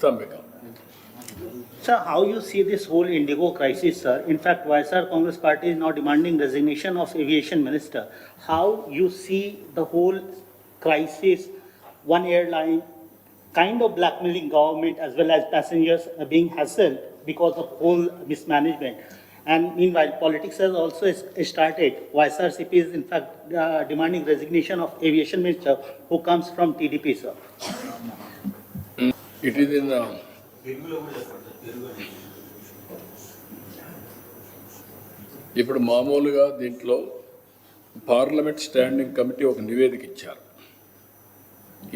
Istambika. Sir, how you see this whole Indigo crisis, sir? In fact, YSR Congress Party is now demanding resignation of aviation minister. How you see the whole crisis, one airline kind of blackmailing government as well as passengers being hassled because of whole mismanagement. And meanwhile, politics has also started. YSRCP is in fact demanding resignation of aviation minister who comes from TDP, sir. It is in ఇప్పుడు మామూలుగా దీంట్లో parliament standing committee ఒక నివేదిక ఇచ్చారు.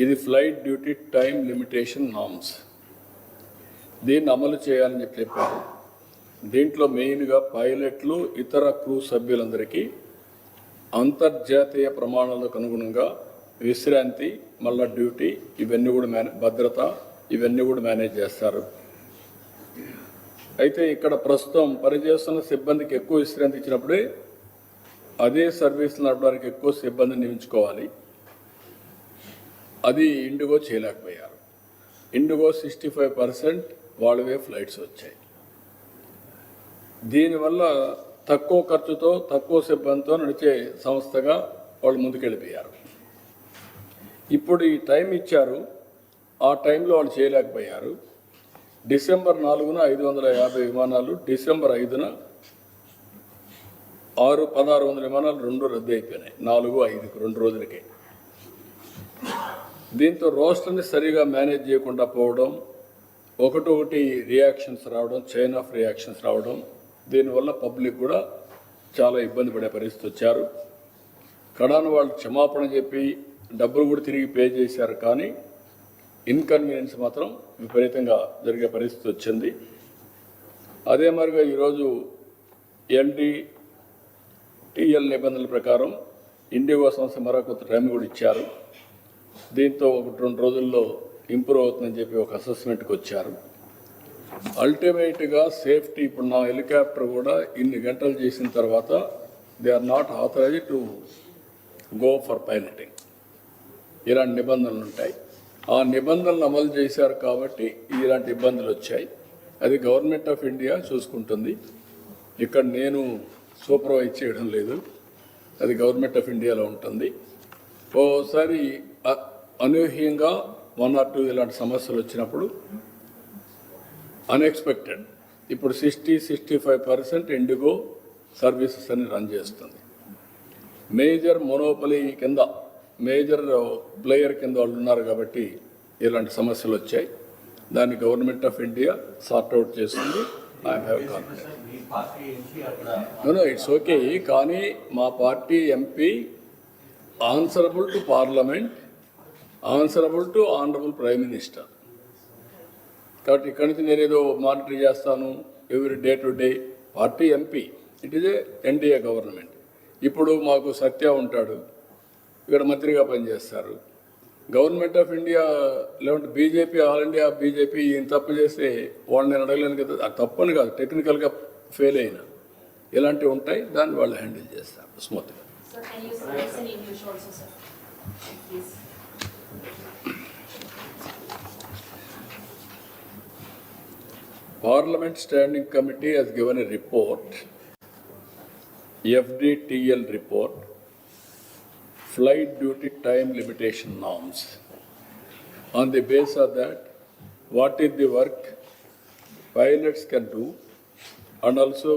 ఇది flight duty time limitation norms, దీన్ని అమలు చేయాలని చెప్పారు. దీంట్లో మెయిన్గా పైలట్లు ఇతర క్రూ సభ్యులందరికీ అంతర్జాతీయ ప్రమాణాలకు అనుగుణంగా విశ్రాంతి, మళ్ళా డ్యూటీ, ఇవన్నీ కూడా భద్రత, ఇవన్నీ కూడా మేనేజ్ చేస్తారు. అయితే ఇక్కడ ప్రస్తుతం పనిచేస్తున్న సిబ్బందికి ఎక్కువ విశ్రాంతి ఇచ్చినప్పుడే అదే సర్వీస్ నడపడానికి ఎక్కువ సిబ్బందిని నియమించుకోవాలి. అది ఇండిగో చేయలేకపోయారు. ఇండిగో 65% వాళ్ళవే ఫ్లైట్స్ వచ్చాయి. దీనివల్ల తక్కువ ఖర్చుతో తక్కువ సిబ్బందితో నడిచే సంస్థగా వాళ్ళు ముందుకెళ్ళిపోయారు. ఇప్పుడు ఈ టైం ఇచ్చారు, ఆ టైంలో వాళ్ళు చేయలేకపోయారు. డిసెంబర్ 4న 550 విమానాలు, డిసెంబర్ 5న 1600 విమానాలు రెండు రద్దు అయిపోయినాయి. 4, 5కు 2 రోజులకే. దీంతో రోస్టర్ని సరిగా మేనేజ్ చేయకుండా పోవడం, ఒకటి రియాక్షన్స్ రావడం, చైన్ ఆఫ్ రియాక్షన్స్ రావడం, దీనివల్ల పబ్లిక్ కూడా చాలా ఇబ్బంది పడే పరిస్థితి వచ్చారు. కడాను వాళ్ళు క్షమాపణ చెప్పి డబ్బులు కూడా తిరిగి పే చేశారు, కానీ ఇన్కన్వీనియన్స్ మాత్రం విపరీతంగా జరిగే పరిస్థితి వచ్చింది. అదే మరిగా ఈరోజు ఎన్డీటీఎల్ నిబంధనల ప్రకారం ఇండిగో సంస్థ మరొక టైం కూడా ఇచ్చారు. దీంతో 1-2 రోజుల్లో ఇంప్రూవ్ అవుతుందని చెప్పి ఒక అసెస్మెంట్కి వచ్చారు. అల్టిమేట్గా సేఫ్టీ, ఇప్పుడు నా హెలికాప్టర్ కూడా ఇన్ని గంటలు చేసిన తర్వాత they are not authorized to go for piloting. ఇలాంటి నిబంధనలు ఉంటాయి. ఆ నిబంధనలు అమలు చేశారు కాబట్టి ఇలాంటి ఇబ్బందులు వచ్చాయి. అది గవర్నమెంట్ ఆఫ్ ఇండియా చూసుకుంటుంది. ఇక్కడ నేను సూపర్వైజ్ చేయడం లేదు, అది గవర్నమెంట్ ఆఫ్ ఇండియాలో ఉంటుంది. ఓసారి అనూహ్యంగా 1 or 2 ఇలాంటి సమస్యలు వచ్చినప్పుడు అన్ఎక్స్పెక్టెడ్ ఇప్పుడు 60-65% ఇండిగో సర్వీసెస్ అని రన్ చేస్తుంది. మేజర్ మొనోపలీ కింద, మేజర్ ప్లేయర్ కింద వాళ్ళు ఉన్నారు కాబట్టి ఇలాంటి సమస్యలు వచ్చాయి. దాన్ని గవర్నమెంట్ ఆఫ్ ఇండియా సార్ట్అవుట్ చేస్తుంది. I have confidence. It's okay, కానీ మా party MP answerable to parliament, answerable to honourable prime minister. కాబట్టి ఇక్కడి నుంచి నేనేదో మానిటర్ చేస్తాను every day to day. Party MP, it is a NDA government. ఇప్పుడు మాకు సత్య ఉంటాడు, ఇక్కడ మంత్రిగా పనిచేస్తారు. గవర్నమెంట్ ఆఫ్ ఇండియా లేదంటే బీజేపీ, ఆల్ ఇండియా బీజేపీ ఈయన తప్పు చేస్తే వాళ్ళు నేను అడగలేను కదా. అది తప్పని కాదు, టెక్నికల్గా ఫెయిల్ అయినా ఇలాంటివి ఉంటాయి. దాన్ని వాళ్ళు హ్యాండిల్ చేస్తారు స్మూత్గా. Parliament Standing Committee has given a report, FDTL report, Flight Duty Time Limitation Norms. On the basis of that, what is the work pilots can do, and also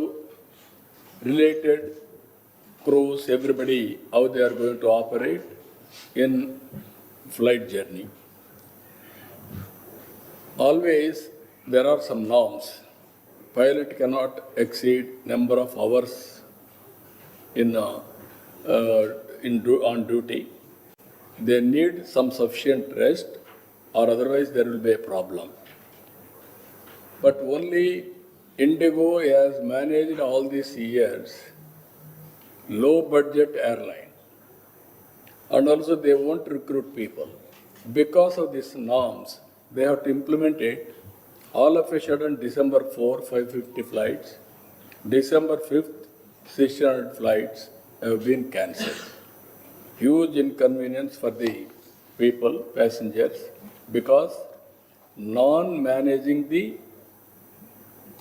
related crews, everybody, how they are going to operate in flight journey. Always there are some norms. Pilot cannot exceed number of hours on duty. They need some sufficient rest, or otherwise there will be a problem. But only Indigo has managed all these years low budget airline, and also they won't recruit people. Because of these norms, they have to implement it. All of a sudden, December 4, 550 flights, December 5th, 600 flights have been cancelled. Huge inconvenience for the people, passengers, because non-managing the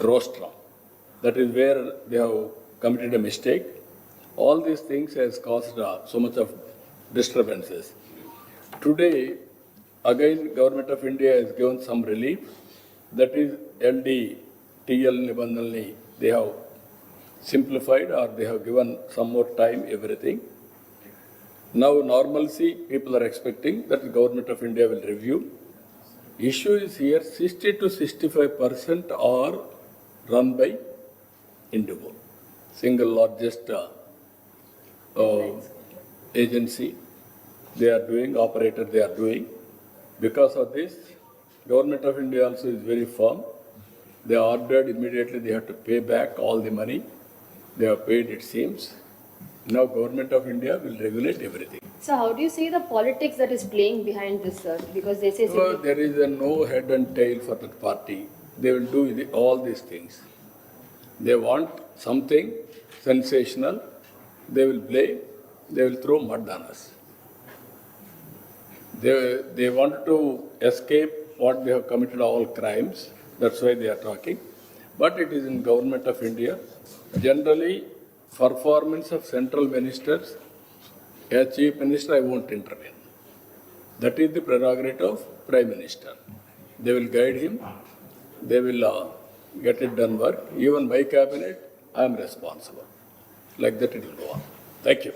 rostrum. That is where they have committed a mistake. All these things has caused so much of disturbances. Today, again, Government of India has given some relief. That is LD, TL Nibandhalni, they have simplified or they have given some more time, everything. Now normalcy, people are expecting that the Government of India will review. Issue is here, 60 to 65% are run by Indigo, single largest agency. They are doing, operator they are doing. Because of this, Government of India also is very firm. They ordered immediately they have to pay back all the money. They have paid, it seems. Now Government of India will regulate everything. So how do you see the politics that is playing behind this, sir? Because they say So there is no head and tail for that party. They will do all these things. They want something sensational. They will blame. They will throw mud on us. They want to escape what they have committed all crimes. That's why they are talking. But it is in Government of India. Generally, performance of central ministers, as Chief Minister, I won't intervene. That is the prerogative of Prime Minister. They will guide him. They will get it done work. Even my cabinet, I am responsible. Like that it will go on. Thank you.